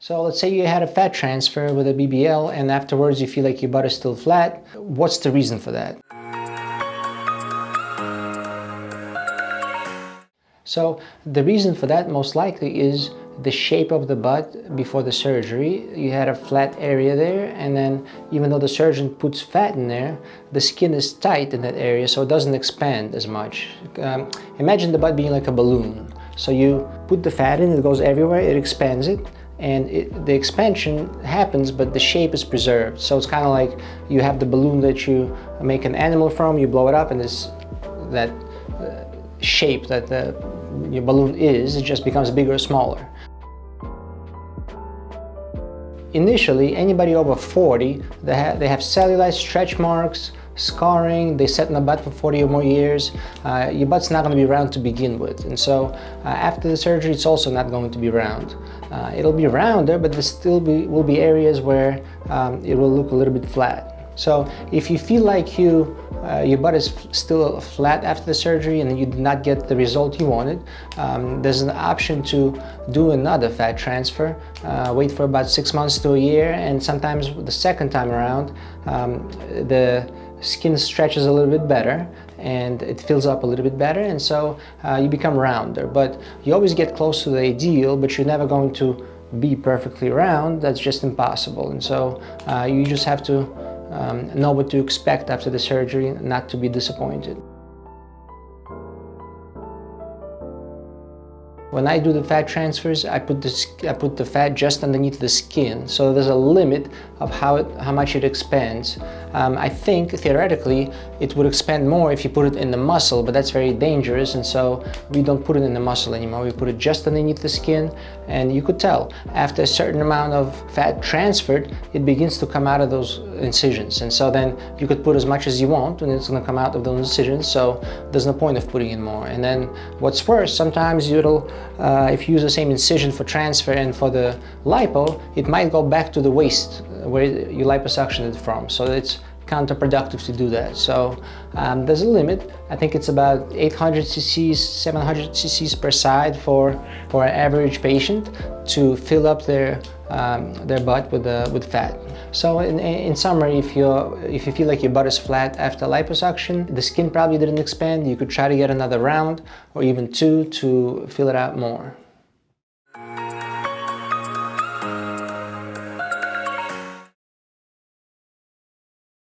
So let's say you had a fat transfer with a BBL and afterwards you feel like your butt is still flat. What's the reason for that? So the reason for that most likely is the shape of the butt before the surgery. You had a flat area there, and then even though the surgeon puts fat in there, the skin is tight in that area, so it doesn't expand as much. Imagine the butt being like a balloon. So you put the fat in, it goes everywhere, it expands it, and the expansion happens, but the shape is preserved. So it's kind of like you have the balloon that you make an animal from, you blow it up, and that shape that your balloon is, it just becomes bigger or smaller. Initially, anybody over 40, they have cellulite, stretch marks, scarring, they sat in the butt for 40 or more years. Your butt's not going to be round to begin with, and so after the surgery it's also not going to be round. It'll be rounder, but there still will be areas where it will look a little bit flat. So if you feel like your butt is still flat after the surgery and you did not get the result you wanted, there's an option to do another fat transfer. Wait for about 6 months to a year, and sometimes the second time around the skin stretches a little bit better and it fills up a little bit better, and so you become rounder. But you always get close to the ideal, but you're never going to be perfectly round. That's just impossible, and so you just have to know what to expect after the surgery, not to be disappointed. When I do the fat transfers, I put the fat just underneath the skin, so there's a limit of how much it expands. I think theoretically it would expand more if you put it in the muscle, but that's very dangerous, and so we don't put it in the muscle anymore. We put it just underneath the skin, and you could tell after a certain amount of fat transferred, it begins to come out of those incisions, and so then you could put as much as you want and it's going to come out of those incisions, so there's no point of putting in more. And then what's worse, sometimes if you use the same incision for transfer and for the lipo, it might go back to the waist where you liposuctioned it from, so it's counterproductive to do that. So there's a limit. I think it's about 800 cc's, 700 cc's per side for an average patient to fill up their butt with fat. So in summary, if you feel like your butt is flat after liposuction, the skin probably didn't expand, you could try to get another round or even two to fill it out more.